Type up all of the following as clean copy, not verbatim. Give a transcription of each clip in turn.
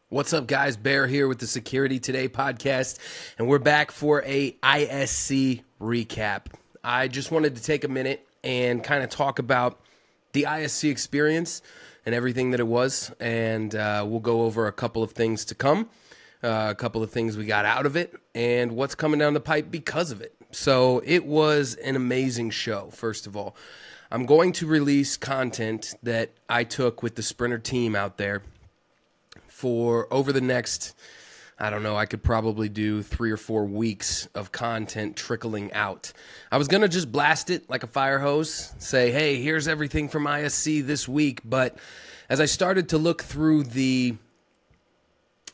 What's up, guys? Baer here with the Security Today podcast, and we're back for a ISC recap. I just wanted to take a minute and kind of talk about the ISC experience and everything that it was, and we'll go over a couple of things to come, a couple of things we got out of it, and what's coming down the pipe because of it. So it was an amazing show, first of all. I'm going to release content that I took with the Sprinter team out there for over the next, I don't know, I could probably do 3 or 4 weeks of content trickling out. I was going to just blast it like a fire hose, say, hey, here's everything from ISC this week. But as I started to look through the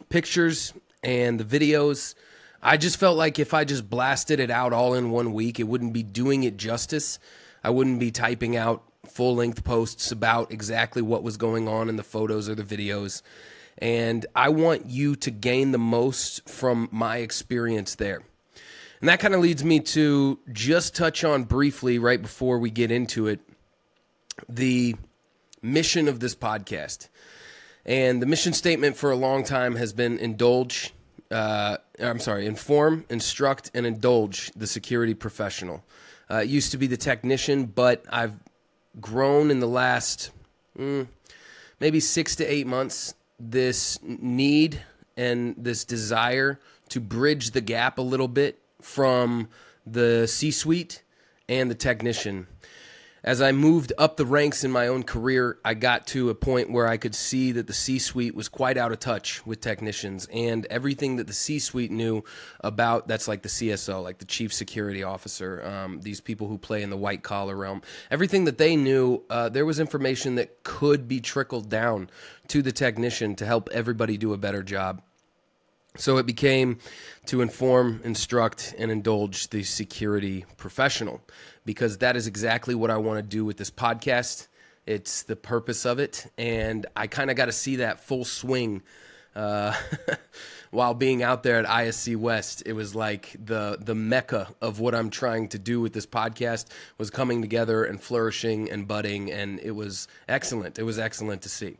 pictures and the videos, I just felt like if I just blasted it out all in 1 week, it wouldn't be doing it justice. I wouldn't be typing out full-length posts about exactly what was going on in the photos or the videos. And I want you to gain the most from my experience there. And that kind of leads me to just touch on briefly, right before we get into it, the mission of this podcast. And the mission statement for a long time has been inform, instruct, and indulge the security professional. It used to be the technician, but I've grown in the last maybe 6 to 8 months this need and this desire to bridge the gap a little bit from the C-suite and the technician. As I moved up the ranks in my own career, I got to a point where I could see that the C-suite was quite out of touch with technicians, and everything that the C-suite knew about, that's like the CSO, like the chief security officer, these people who play in the white collar realm, everything that they knew, there was information that could be trickled down to the technician to help everybody do a better job. So it became to inform, instruct, and indulge the security professional, because that is exactly what I want to do with this podcast. It's the purpose of it, and I kind of got to see that full swing while being out there at ISC West. It was like the mecca of what I'm trying to do with this podcast was coming together and flourishing and budding, and it was excellent. It was excellent to see.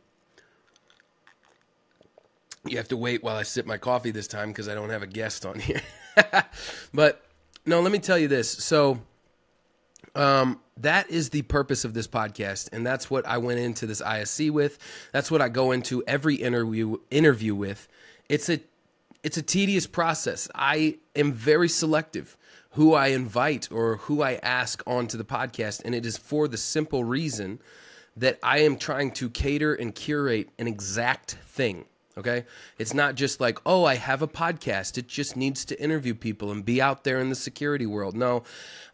You have to wait while I sip my coffee this time because I don't have a guest on here. But no, let me tell you this. So that is the purpose of this podcast, and that's what I went into this ISC with. That's what I go into every interview with. It's a tedious process. I am very selective who I invite or who I ask onto the podcast, and it is for the simple reason that I am trying to cater and curate an exact thing. Okay? It's not just like, oh, I have a podcast. It just needs to interview people and be out there in the security world. No,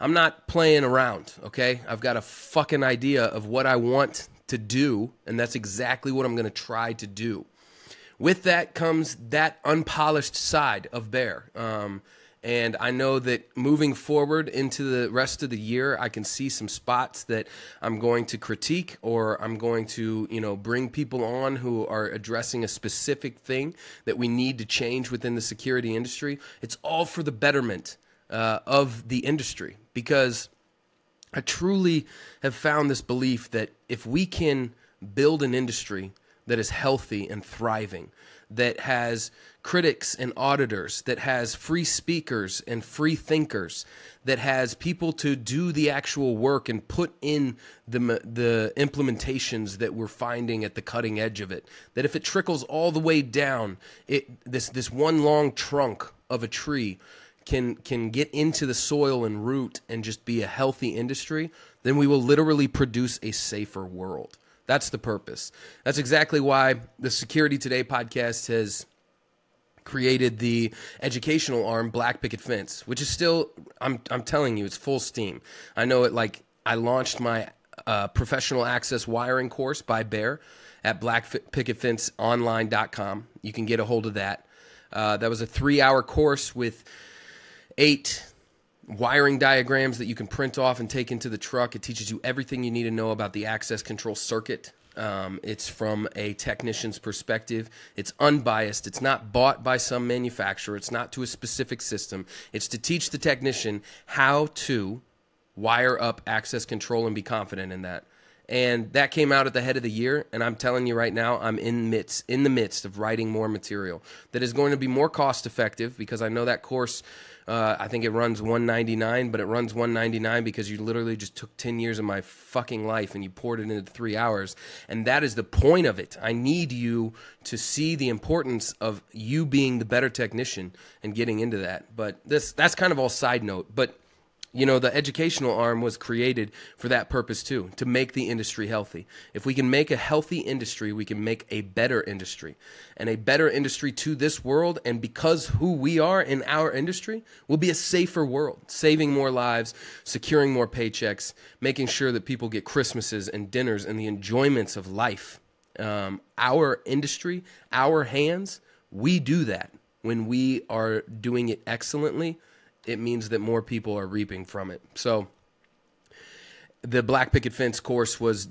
I'm not playing around, okay? I've got a fucking idea of what I want to do, and that's exactly what I'm going to try to do. With that comes that unpolished side of Baer. And I know that moving forward into the rest of the year, I can see some spots that I'm going to critique, or I'm going to, bring people on who are addressing a specific thing that we need to change within the security industry. It's all for the betterment of the industry, because I truly have found this belief that if we can build an industry that is healthy and thriving, that has critics and auditors, that has free speakers and free thinkers, that has people to do the actual work and put in the implementations that we're finding at the cutting edge of it, that if it trickles all the way down, this one long trunk of a tree can get into the soil and root and just be a healthy industry, then we will literally produce a safer world. That's the purpose. That's exactly why the Security Today podcast has created the educational arm, Black Picket Fence, which is still, I'm telling you, it's full steam. I know it, like, I launched my professional access wiring course by Baer at blackpicketfenceonline.com. You can get a hold of that. That was a 3-hour course with 8 wiring diagrams that you can print off and take into the truck. It teaches you everything you need to know about the access control circuit. It's from a technician's perspective. It's unbiased. It's not bought by some manufacturer. It's not to a specific system. It's to teach the technician how to wire up access control and be confident in that. And that came out at the head of the year, and I'm telling you right now, I'm in the midst of writing more material that is going to be more cost effective, because I know that course, I think it runs $199, but it runs $199 because you literally just took 10 years of my fucking life and you poured it into 3 hours. And that is the point of it. I need you to see the importance of you being the better technician and getting into that. But that's kind of all side note. But you know, the educational arm was created for that purpose too, to make the industry healthy. If we can make a healthy industry, we can make a better industry. And a better industry to this world, and because who we are in our industry, will be a safer world, saving more lives, securing more paychecks, making sure that people get Christmases and dinners and the enjoyments of life. Our industry, our hands, we do that. When we are doing it excellently, it means that more people are reaping from it. So the Black Picket Fence course was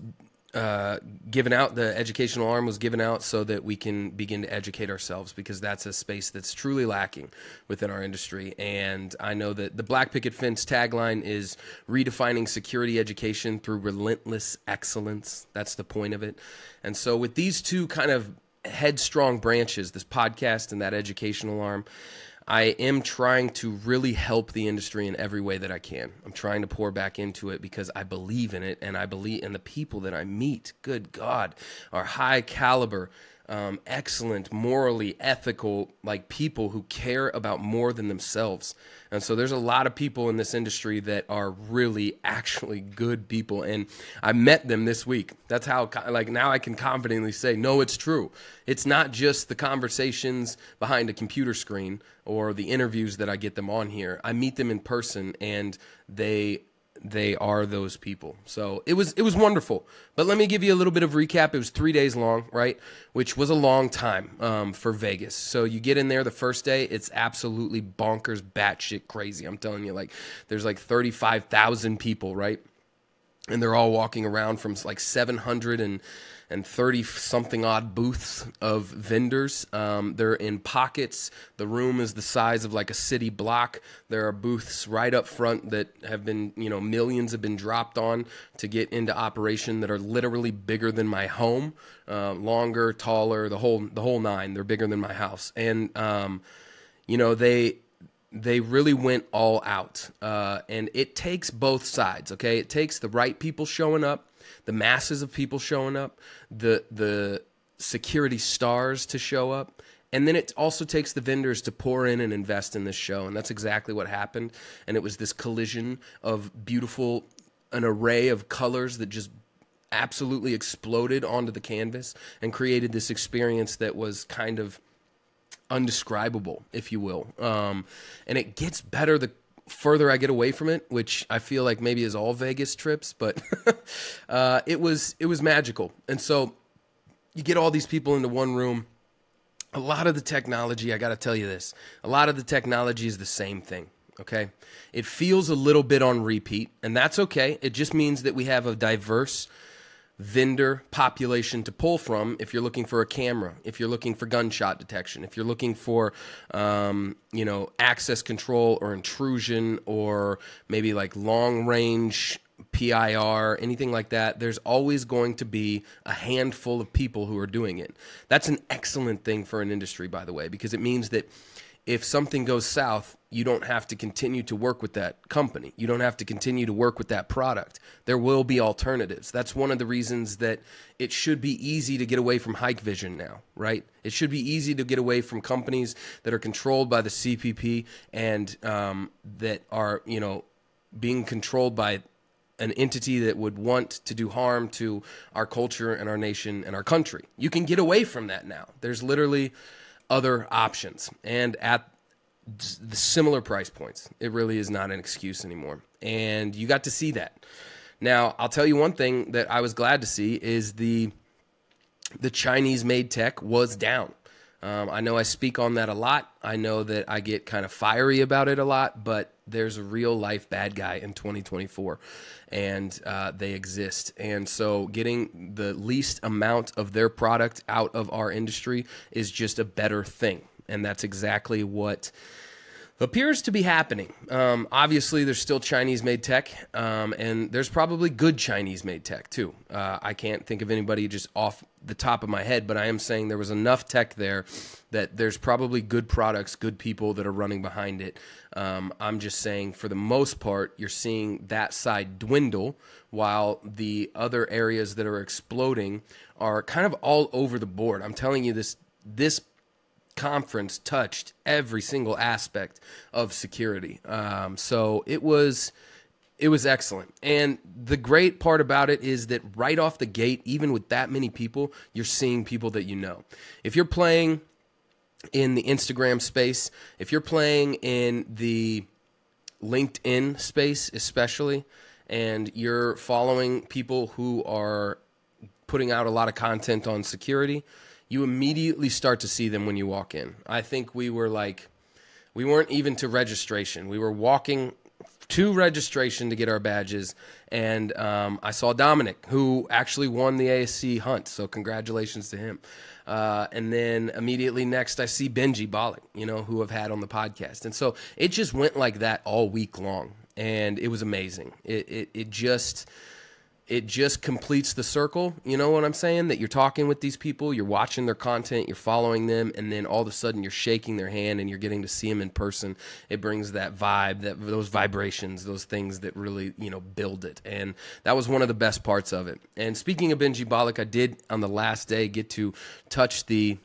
given out, the educational arm was given out so that we can begin to educate ourselves, because that's a space that's truly lacking within our industry. And I know that the Black Picket Fence tagline is redefining security education through relentless excellence. That's the point of it. And so with these two kind of headstrong branches, this podcast and that educational arm, I am trying to really help the industry in every way that I can. I'm trying to pour back into it because I believe in it, and I believe in the people that I meet. Good God, are high caliber, excellent, morally ethical, like people who care about more than themselves. And so there's a lot of people in this industry that are really actually good people, and I met them this week. That's how, like, now I can confidently say, no, it's true. It's not just the conversations behind a computer screen or the interviews that I get them on here. I meet them in person, and they are those people. So it was wonderful. But let me give you a little bit of recap. It was 3 days long, right? Which was a long time for Vegas. So you get in there the first day, it's absolutely bonkers, batshit crazy. I'm telling you, like, there's like 35,000 people, right? And they're all walking around from like 730 something odd booths of vendors. They're in pockets. The room is the size of like a city block. There are booths right up front that have been, millions have been dropped on to get into operation, that are literally bigger than my home, longer, taller, the whole nine. They're bigger than my house. And, they really went all out. And it takes both sides, okay? It takes the right people showing up, the masses of people showing up, the security stars to show up, and then it also takes the vendors to pour in and invest in this show. And that's exactly what happened. And it was this collision of an array of colors that just absolutely exploded onto the canvas and created this experience that was kind of undescribable, if you will. And it gets better the further I get away from it, which I feel like maybe is all Vegas trips, but it was magical. And so you get all these people into one room. A lot of the technology, I got to tell you this, a lot of the technology is the same thing. Okay. It feels a little bit on repeat, and that's okay. It just means that we have a diverse vendor population to pull from. If you're looking for a camera, if you're looking for gunshot detection, if you're looking for, access control or intrusion, or maybe like long range PIR, anything like that, there's always going to be a handful of people who are doing it. That's an excellent thing for an industry, by the way, because it means that if something goes south, you don't have to continue to work with that company. You don't have to continue to work with that product. There will be alternatives. That's one of the reasons that it should be easy to get away from Hike Vision now, right? It should be easy to get away from companies that are controlled by the CPP and that are, being controlled by an entity that would want to do harm to our culture and our nation and our country. You can get away from that now. There's literally other options, and at the similar price points. It really is not an excuse anymore. And you got to see that. Now, I'll tell you one thing that I was glad to see is the Chinese-made tech was down. I know I speak on that a lot. I know that I get kind of fiery about it a lot, but there's a real-life bad guy in 2024, and they exist. And so getting the least amount of their product out of our industry is just a better thing. And that's exactly what appears to be happening. Obviously, there's still Chinese-made tech, and there's probably good Chinese-made tech, too. I can't think of anybody just off the top of my head, but I am saying there was enough tech there that there's probably good products, good people that are running behind it. I'm just saying, for the most part, you're seeing that side dwindle, while the other areas that are exploding are kind of all over the board. I'm telling you, this conference touched every single aspect of security. So it was excellent. And the great part about it is that right off the gate, even with that many people, you're seeing people that you know. If you're playing in the Instagram space, if you're playing in the LinkedIn space especially, and you're following people who are putting out a lot of content on security, you immediately start to see them when you walk in. I think we weren't even to registration. We were walking to registration to get our badges, and I saw Dominic, who actually won the ASC hunt, so congratulations to him. And then immediately next, I see Benji Bollick, who I've had on the podcast. And so it just went like that all week long, and it was amazing. It just completes the circle, you know what I'm saying? That you're talking with these people, you're watching their content, you're following them, and then all of a sudden you're shaking their hand and you're getting to see them in person. It brings that vibe, those vibrations, those things that really, build it. And that was one of the best parts of it. And speaking of Benji Bollick, I did on the last day get to touch the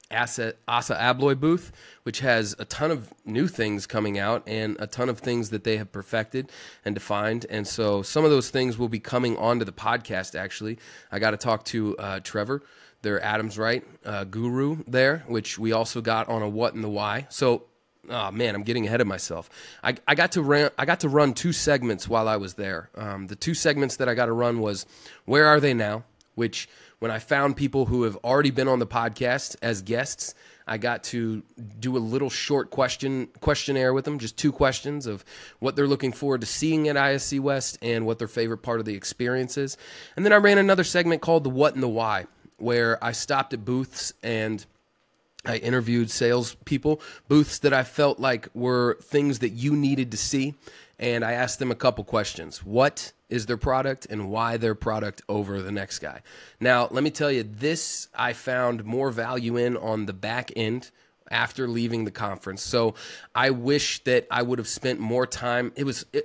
Asa Abloy booth, which has a ton of new things coming out and a ton of things that they have perfected and defined. And so some of those things will be coming onto the podcast, actually. I got to talk to Trevor, their Adams Wright guru there, which we also got on a what and the why. So, oh man, I'm getting ahead of myself. I got to run 2 segments while I was there. The 2 segments that I got to run was Where Are They Now?, which when I found people who have already been on the podcast as guests, I got to do a little short questionnaire with them, just 2 questions of what they're looking forward to seeing at ISC West and what their favorite part of the experience is. And then I ran another segment called The What and the Why, where I stopped at booths and I interviewed salespeople, booths that I felt like were things that you needed to see. And I asked them a couple questions. What is their product and why their product over the next guy? Now, let me tell you, this I found more value in on the back end after leaving the conference. So I wish that I would have spent more time.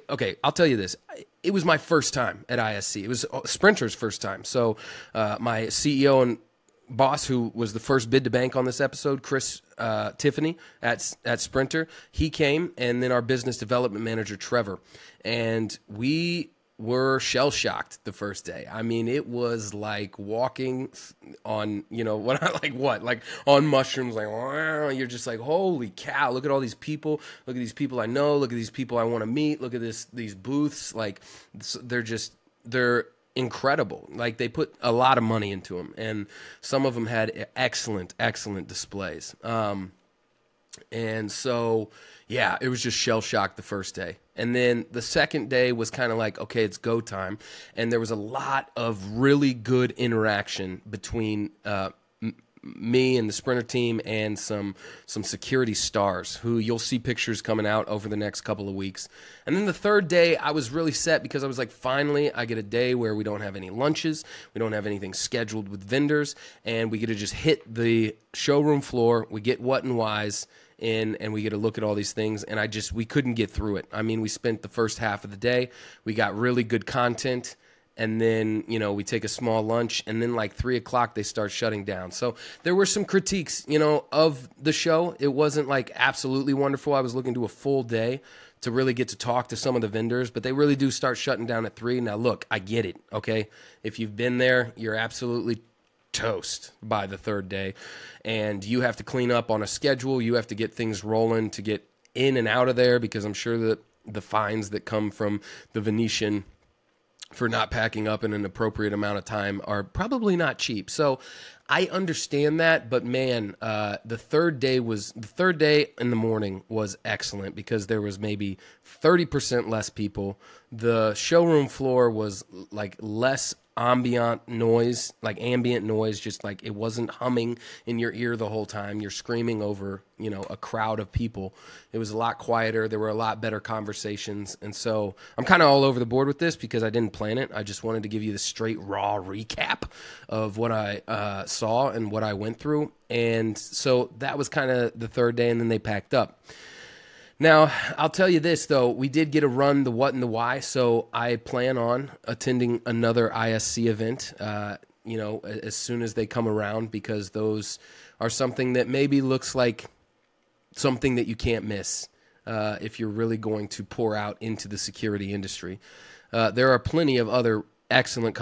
Okay, I'll tell you this. It was my first time at ISC. It was Sprinter's first time. So my CEO and boss, who was the first bid to bank on this episode, Chris Tiffany at Sprinter, he came, and then our business development manager, Trevor. And we were shell-shocked the first day. I mean, it was like walking on, like on mushrooms, like, wow, you're just like, holy cow, look at all these people, look at these people I know, look at these people I want to meet, look at these booths, like, they're incredible. Like, they put a lot of money into them, and some of them had excellent displays. And so, yeah, it was just shell-shocked the first day. And then the second day was kind of like, okay, it's go time. And there was a lot of really good interaction between me and the Sprinter team and some security stars who you'll see pictures coming out over the next couple of weeks. And then the third day, I was really set because I was like, finally, I get a day where we don't have any lunches, we don't have anything scheduled with vendors, and we get to just hit the showroom floor, we get what and whys in, and we get to look at all these things, and we couldn't get through it. I mean, we spent the first half of the day, we got really good content, and then, we take a small lunch, and then like 3 o'clock, they start shutting down. So there were some critiques, of the show. It wasn't like absolutely wonderful. I was looking to a full day to really get to talk to some of the vendors, but they really do start shutting down at 3. Now, look, I get it, okay? If you've been there, you're absolutely toast by the third day, and you have to clean up on a schedule. You have to get things rolling to get in and out of there, because I'm sure that the fines that come from the Venetian for not packing up in an appropriate amount of time are probably not cheap. So I understand that, but man, the third day in the morning was excellent because there was maybe 30% less people. The showroom floor was like less ambient noise, just like it wasn't humming in your ear the whole time. You're screaming over, a crowd of people. It was a lot quieter. There were a lot better conversations. And so I'm kind of all over the board with this because I didn't plan it. I just wanted to give you the straight raw recap of what I saw and what I went through. And so that was kind of the third day, and then they packed up. Now, I'll tell you this, though. We did get to run the what and the why, so I plan on attending another ISC event, as soon as they come around, because those are something that maybe looks like something that you can't miss if you're really going to pour out into the security industry. There are plenty of other excellent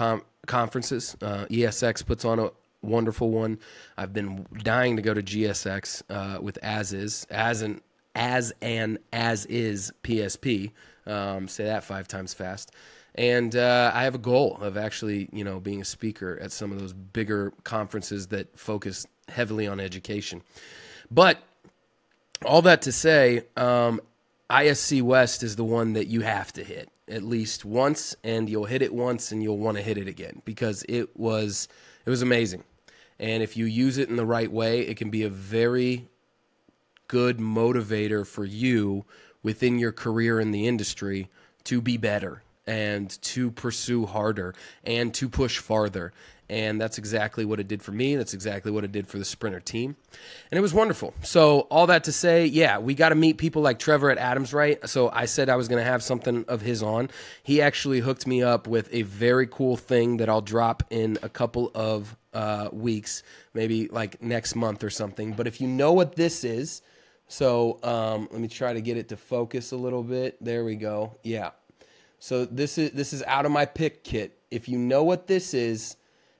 conferences. ESX puts on a wonderful one. I've been dying to go to GSX with As Is PSP. Say that 5 times fast. And I have a goal of actually, being a speaker at some of those bigger conferences that focus heavily on education. But all that to say, ISC West is the one that you have to hit at least once, and you'll hit it once and you'll want to hit it again because it was amazing. And if you use it in the right way, it can be a very good motivator for you within your career in the industry to be better and to pursue harder and to push farther. And that's exactly what it did for me. That's exactly what it did for the Sprinter team. And it was wonderful. So all that to say, yeah, we got to meet people like Trevor at Adams, right? So I said I was going to have something of his on. He actually hooked me up with a very cool thing that I'll drop in a couple of weeks, maybe like next month or something. But if you know what this is, so let me try to get it to focus a little bit. There we go. Yeah. So this is out of my pick kit. If you know what this is,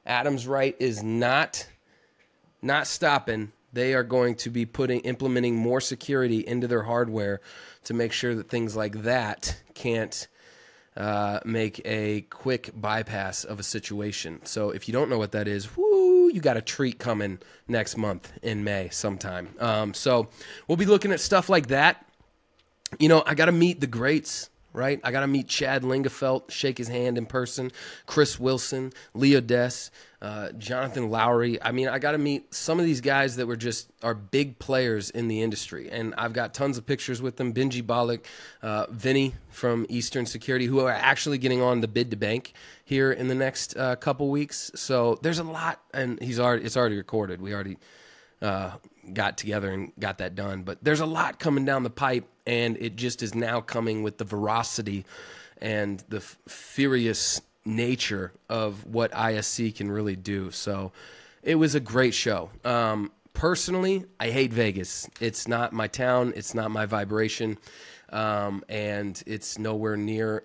Adams Wright is not stopping. They are going to be implementing more security into their hardware to make sure that things like that can't make a quick bypass of a situation. So if you don't know what that is, you got a treat coming next month in May sometime. So we'll be looking at stuff like that. I got to meet the greats. Right? I got to meet Chad Lingefelt, shake his hand in person, Chris Wilson, Leo Dess, Jonathan Lowry. I mean, I got to meet some of these guys that are big players in the industry. And I've got tons of pictures with them. Benji Bollick, Vinny from Eastern Security, who are actually getting on the bid to bank here in the next couple weeks. So there's a lot, and it's already recorded. We already got together and got that done. But there's a lot coming down the pipe, and it just is now coming with the veracity and the furious nature of what ISC can really do. So it was a great show. Personally, I hate Vegas. It's not my town. It's not my vibration. And it's nowhere near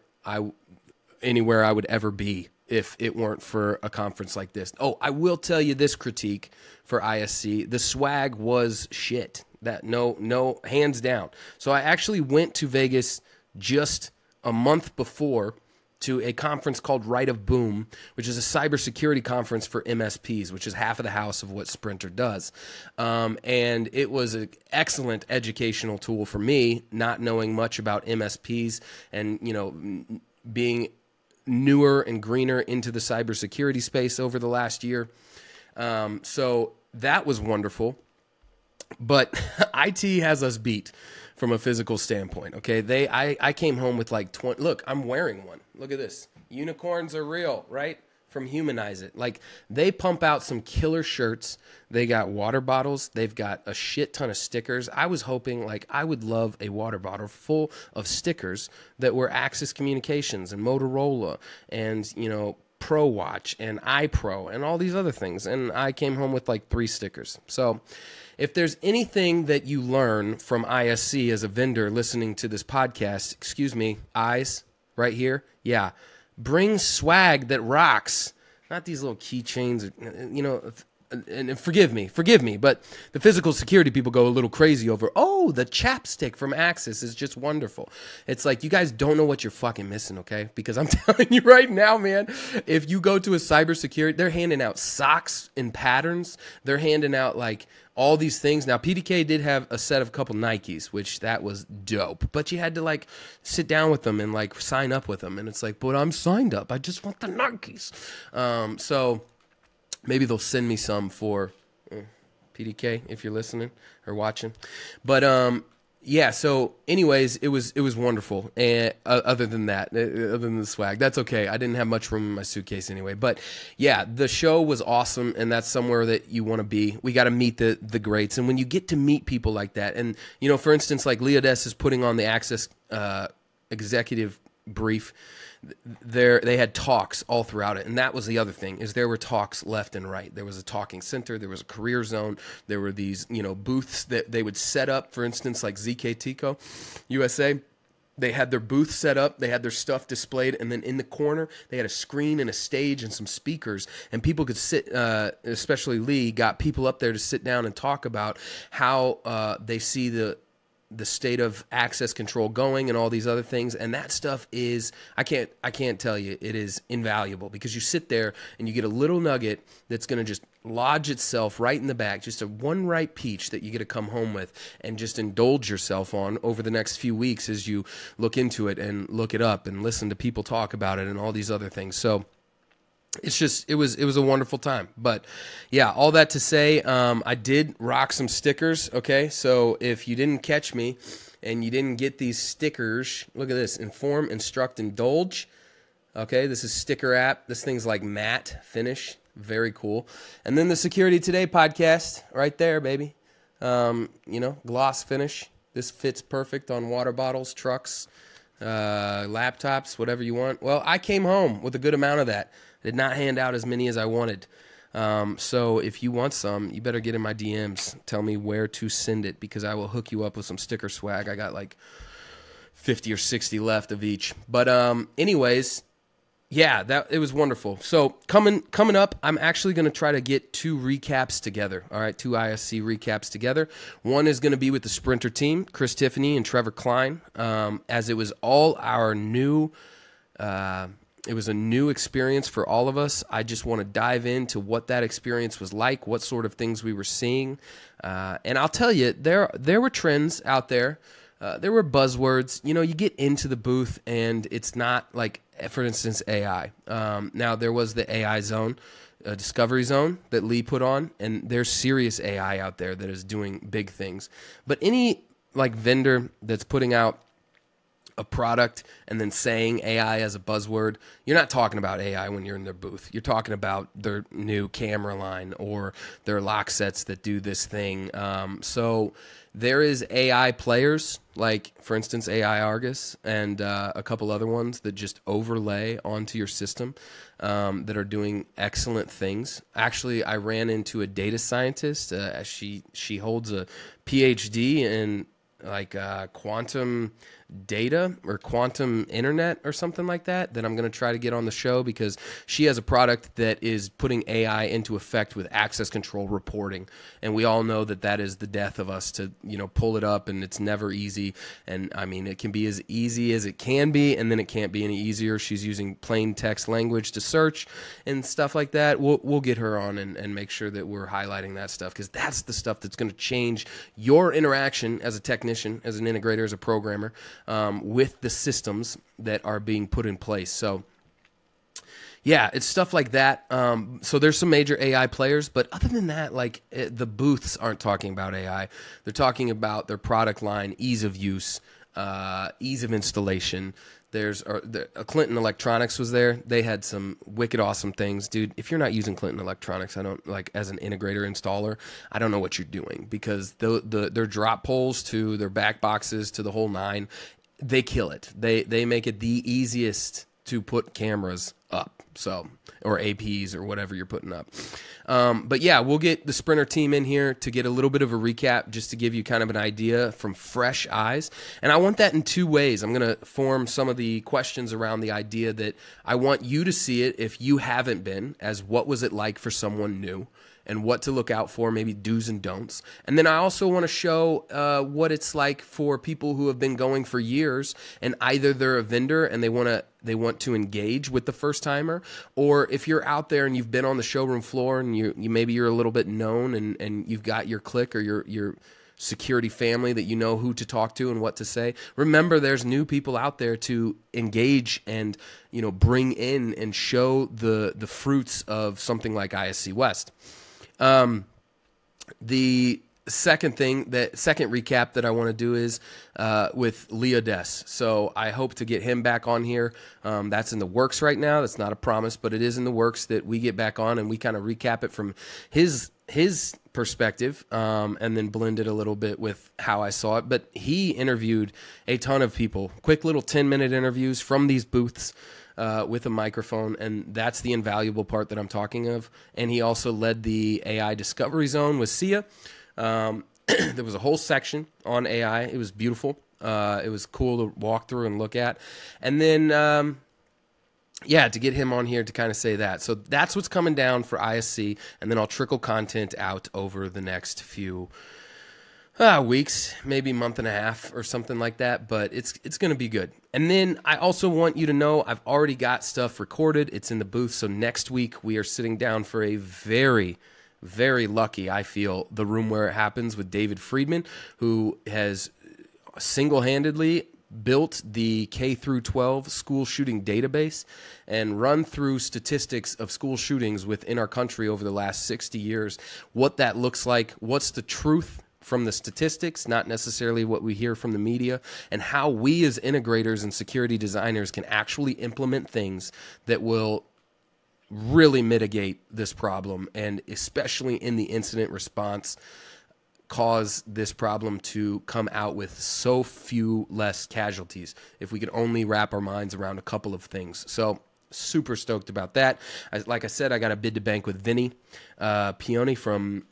anywhere I would ever be if it weren't for a conference like this. Oh, I will tell you this critique for ISC. The swag was shit. No, hands down. So I actually went to Vegas just a month before to a conference called Right of Boom, which is a cybersecurity conference for MSPs, which is half of the house of what Sprinter does. And it was an excellent educational tool for me, not knowing much about MSPs and, being newer and greener into the cybersecurity space over the last year. So that was wonderful. But IT has us beat from a physical standpoint, okay? I came home with like 20. Look, I'm wearing one. Look at this. Unicorns are real, right? From Humanize It. Like, they pump out some killer shirts. They got water bottles. They've got a shit ton of stickers. I was hoping, I would love a water bottle full of stickers that were Axis Communications and Motorola and, Pro Watch and iPro and all these other things. And I came home with 3 stickers. So if there's anything that you learn from ISC as a vendor listening to this podcast, excuse me, eyes right here, yeah, bring swag that rocks, not these little keychains. and forgive me, but the physical security people go a little crazy over, oh, the chapstick from Axis is just wonderful. It's like, you guys don't know what you're fucking missing, okay? Because I'm telling you right now, man, if you go to a cybersecurity, they're handing out socks in patterns. They're handing out like all these things. Now, PDK did have a set of a couple Nikes, which that was dope. But you had to like sit down with them and like sign up with them. And it's like, but I'm signed up. I just want the Nikes. So maybe they'll send me some for PDK if you're listening or watching. But yeah, so anyways, it was wonderful. And other than that, other than the swag, that's okay. I didn't have much room in my suitcase anyway. But yeah, the show was awesome, and that's somewhere that you want to be. We got to meet the greats. And when you get to meet people like that, and you know, for instance, like Leodes is putting on the Access executive brief. They had talks all throughout it, and that was the other thing, is there were talks left and right. There was a talking center, there was a career zone, there were these, you know, booths that they would set up. For instance, like ZK Tico USA, they had their booth set up, they had their stuff displayed, and then in the corner they had a screen and a stage and some speakers, and people could sit, especially Lee got people up there to sit down and talk about how they see the state of access control going and all these other things. And that stuff is, I can't tell you, it is invaluable, because you sit there and you get a little nugget that's going to just lodge itself right in the back, just a one ripe peach that you get to come home with and just indulge yourself on over the next few weeks as you look into it and look it up and listen to people talk about it and all these other things. So it's just, it was a wonderful time. But yeah, all that to say, I did rock some stickers. Okay. So if you didn't catch me and you didn't get these stickers, look at this: inform, instruct, indulge. Okay. This is sticker app. This thing's like matte finish. Very cool. And then the Security Today podcast right there, baby. You know, gloss finish. This fits perfect on water bottles, trucks, laptops, whatever you want. Well, I came home with a good amount of that. Did not hand out as many as I wanted. So if you want some, you better get in my DMs. Tell me where to send it, because I will hook you up with some sticker swag. I got like 50 or 60 left of each. But anyways, yeah, it was wonderful. So coming up, I'm actually going to try to get 2 recaps together. All right, 2 ISC recaps together. One is going to be with the Sprinter team, Chris Tiffany and Trevor Klein, as it was all our new. It was a new experience for all of us. I just want to dive into what that experience was like, what sort of things we were seeing. And I'll tell you, there were trends out there. There were buzzwords. You know, you get into the booth and it's not like, for instance, AI. Now, there was the AI zone, Discovery Zone that Lee put on, and there's serious AI out there that is doing big things. But any like vendor that's putting out a product and then saying AI as a buzzword, you're not talking about AI when you're in their booth. You're talking about their new camera line or their lock sets that do this thing. So there is AI players, like, for instance, AI Argus and a couple other ones that just overlay onto your system that are doing excellent things. Actually, I ran into a data scientist. She holds a PhD in like quantum data or quantum internet or something like that I'm going to try to get on the show, because she has a product that is putting AI into effect with access control reporting. And we all know that that is the death of us to, you know, pull it up, and it's never easy. And I mean, it can be as easy as it can be, and then it can't be any easier. She's using plain text language to search and stuff like that. We'll get her on and make sure that we're highlighting that stuff, because that's the stuff that's going to change your interaction as a technician, as an integrator, as a programmer, with the systems that are being put in place. So yeah, it's stuff like that. So there's some major AI players, but other than that, like the booths aren't talking about AI. They're talking about their product line, ease of use, ease of installation. There's Clinton Electronics was there. They had some wicked awesome things. Dude, if you're not using Clinton Electronics, I don't, like, as an integrator installer, I don't know what you're doing, because their drop poles to their back boxes to the whole nine, they kill it. They make it the easiest to put cameras up, so, or APs or whatever you're putting up. But yeah, we'll get the Sprinter team in here to get a little bit of a recap, just to give you kind of an idea from fresh eyes. And I want that in 2 ways. I'm going to form some of the questions around the idea that I want you to see it, if you haven't been, as what was it like for someone new. and what to look out for, maybe do's and don'ts. And then I also want to show what it's like for people who have been going for years, and either they're a vendor and they want to engage with the first timer, or if you're out there and you've been on the showroom floor and you maybe you're a little bit known and you've got your clique or your security family that you know who to talk to and what to say. Remember, there's new people out there to engage and, you know, bring in and show the fruits of something like ISC West. The second recap that I want to do is with Leo Des. So I hope to get him back on here. That's in the works right now. That's not a promise, but it is in the works that we get back on and we kind of recap it from his perspective, and then blend it a little bit with how I saw it. But he interviewed a ton of people, quick little 10-minute interviews from these booths with a microphone, and that's the invaluable part that I'm talking of. And he also led the AI Discovery Zone with Sia. There was a whole section on AI. It was beautiful. It was cool to walk through and look at. And then to get him on here to kind of say that. So that's what's coming down for ISC, and then I'll trickle content out over the next few weeks, maybe month and a half or something like that, but it's going to be good. And then I also want you to know I've already got stuff recorded. It's in the booth, so next week we are sitting down for a very, very lucky, I feel, The Room Where It Happens with David Friedman, who has single-handedly built the K through 12 school shooting database and run through statistics of school shootings within our country over the last 60 years, what that looks like, what's the truth from the statistics, not necessarily what we hear from the media, and how we as integrators and security designers can actually implement things that will really mitigate this problem, and especially in the incident response, cause this problem to come out with so few less casualties if we could only wrap our minds around a couple of things. So super stoked about that. Like I said, I got a bid to bank with Vinny Pioni from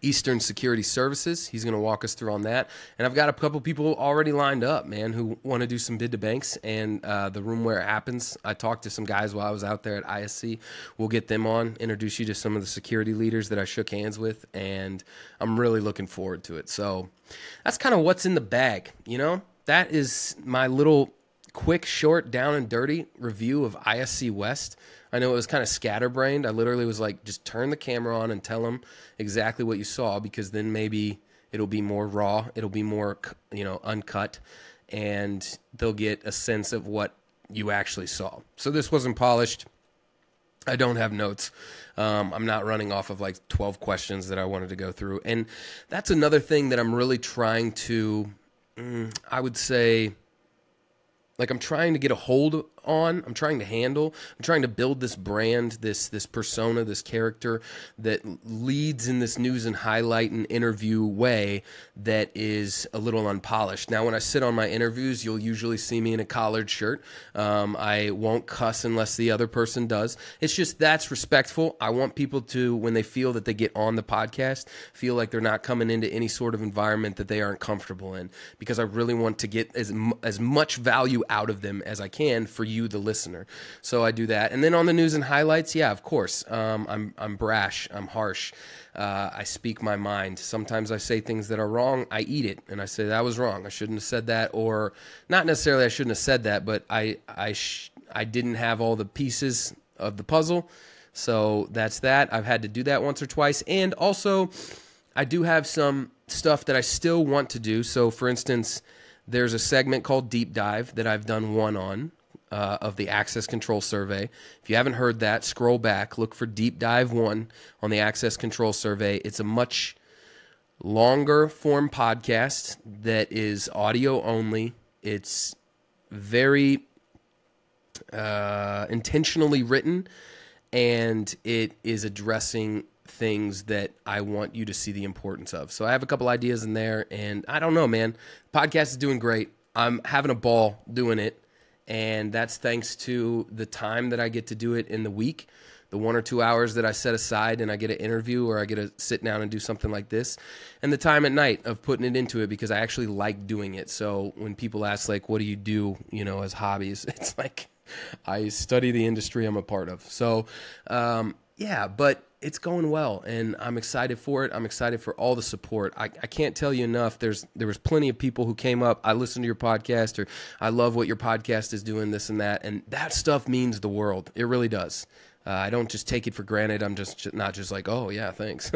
Eastern Security Services. He's going to walk us through on that. And I've got a couple people already lined up, man, who want to do some bid to banks. And The Room Where It Happens, I talked to some guys while I was out there at ISC. We'll get them on, introduce you to some of the security leaders that I shook hands with, and I'm really looking forward to it. So that's kind of what's in the bag, you know? That is my little quick, short, down and dirty review of ISC West. I know it was kind of scatterbrained. I literally was like, just turn the camera on and tell them exactly what you saw, because then maybe it'll be more raw. It'll be more, you know, uncut, and they'll get a sense of what you actually saw. So this wasn't polished. I don't have notes. I'm not running off of like 12 questions that I wanted to go through. And that's another thing that I'm really trying to, I would say, like I'm trying to get a hold on, I'm trying to handle, I'm trying to build this brand, this persona, this character that leads in this news and highlight and interview way that is a little unpolished. Now, when I sit on my interviews, you'll usually see me in a collared shirt. I won't cuss unless the other person does. It's just that's respectful. I want people to, when they feel that they get on the podcast, feel like they're not coming into any sort of environment that they aren't comfortable in, because I really want to get as much value out of them as I can for you, the listener. So I do that. And then on the news and highlights, yeah, of course, I'm brash, I'm harsh, I speak my mind. Sometimes I say things that are wrong, I eat it, and I say that was wrong, I shouldn't have said that, or not necessarily I shouldn't have said that, but I didn't have all the pieces of the puzzle. So that's that. I've had to do that once or twice. And also, I do have some stuff that I still want to do. So for instance, there's a segment called Deep Dive that I've done one on of the Access Control Survey. If you haven't heard that, scroll back, look for Deep Dive 1 on the Access Control Survey. It's a much longer form podcast that is audio only. It's very intentionally written, and it is addressing things that I want you to see the importance of. So I have a couple ideas in there, and I don't know, man. Podcast is doing great. I'm having a ball doing it, and that's thanks to the time that I get to do it in the week, the 1 or 2 hours that I set aside and I get an interview or I get to sit down and do something like this, and the time at night of putting it into it, because I actually like doing it. So when people ask, like, what do you do, you know, as hobbies, it's like I study the industry I'm a part of. So Yeah, but it's going well, and I'm excited for it. I'm excited for all the support. I can't tell you enough. There was plenty of people who came up. I listened to your podcast, or I love what your podcast is doing, this and that stuff means the world. It really does. I don't just take it for granted. I'm just not just like, oh yeah, thanks,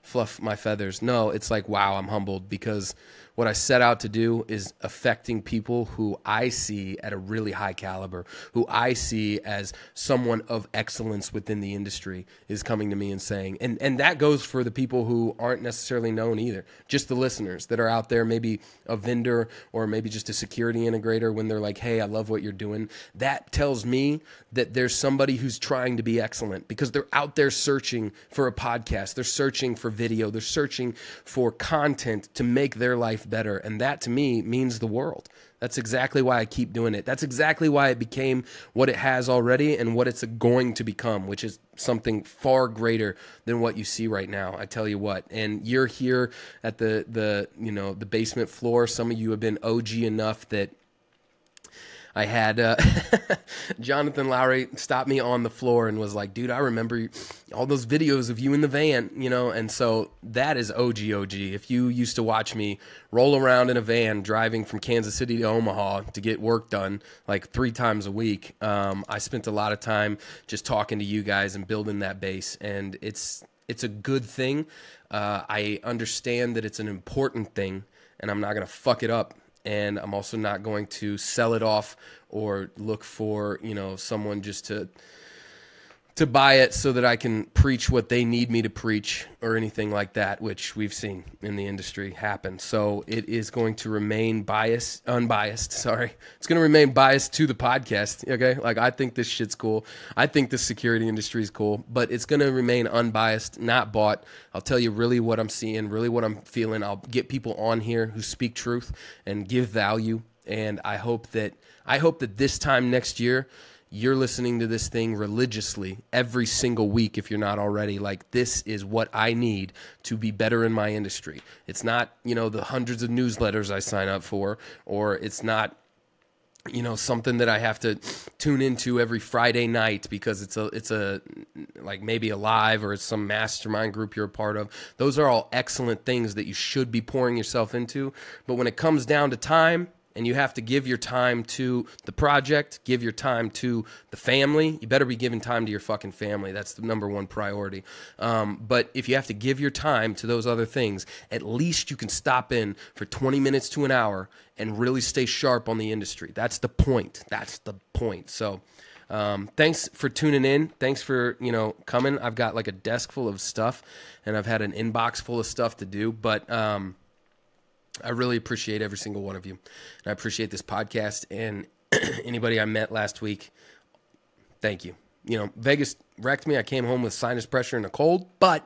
fluff my feathers. No, it's like, wow, I'm humbled, because what I set out to do is affecting people who I see at a really high caliber, who I see as someone of excellence within the industry, is coming to me and saying, and that goes for the people who aren't necessarily known either, just the listeners that are out there, maybe a vendor or maybe just a security integrator, when they're like, hey, I love what you're doing. That tells me that there's somebody who's trying to be excellent, because they're out there searching for a podcast. They're searching for video. They're searching for content to make their life better. And that to me means the world. That's exactly why I keep doing it. That's exactly why it became what it has already and what it's going to become, which is something far greater than what you see right now. I tell you what. And you're here at the basement floor. Some of you have been OG enough that I had Jonathan Lowry stop me on the floor and was like, dude, I remember all those videos of you in the van, and so that is OG. If you used to watch me roll around in a van driving from Kansas City to Omaha to get work done like 3 times a week, I spent a lot of time just talking to you guys and building that base, and it's a good thing. I understand that it's an important thing, and I'm not going to fuck it up. And I'm also not going to sell it off or look for, someone just to buy it so that I can preach what they need me to preach or anything like that, which we've seen in the industry happen. So it is going to remain unbiased. Sorry. It's going to remain biased to the podcast. Okay. Like, I think this shit's cool. I think the security industry is cool, but it's going to remain unbiased, not bought. I'll tell you really what I'm seeing, really what I'm feeling. I'll get people on here who speak truth and give value. And I hope that this time next year, you're listening to this thing religiously every single week if you're not already. Like, this is what I need to be better in my industry. It's not, the hundreds of newsletters I sign up for, or it's not, something that I have to tune into every Friday night because it's a like maybe a live, or it's some mastermind group you're a part of. Those are all excellent things that you should be pouring yourself into. But when it comes down to time, and you have to give your time to the project, give your time to the family, you better be giving time to your fucking family. That's the number one priority. But if you have to give your time to those other things, at least you can stop in for 20 minutes to an hour and really stay sharp on the industry. That's the point. So thanks for tuning in. Thanks for, coming. I've got like a desk full of stuff, and I've had an inbox full of stuff to do, but I really appreciate every single one of you. And I appreciate this podcast, and anybody I met last week, thank you. Vegas wrecked me. I came home with sinus pressure and a cold, but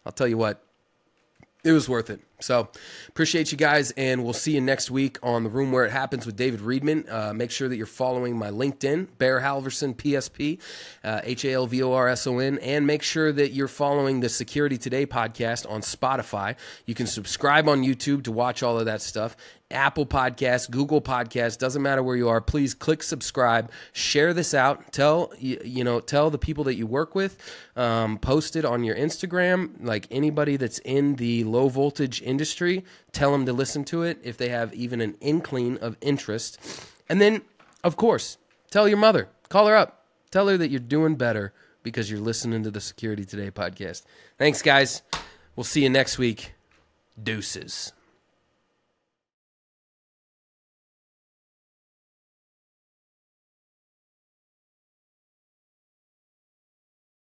I'll tell you what, it was worth it. So appreciate you guys, and we'll see you next week on The Room Where It Happens with David Reedman. Make sure that you're following my LinkedIn, Baer Halverson, PSP, Halvorson, and make sure that you're following the Security Today podcast on Spotify. You can subscribe on YouTube to watch all of that stuff. Apple Podcasts, Google Podcasts, doesn't matter where you are. Please click subscribe, share this out, tell the people that you work with, post it on your Instagram. Like, anybody that's in the low voltage industry, tell them to listen to it if they have even an inkling of interest. And then, of course, tell your mother, call her up, tell her that you're doing better because you're listening to the Security Today podcast. Thanks, guys. We'll see you next week. Deuces.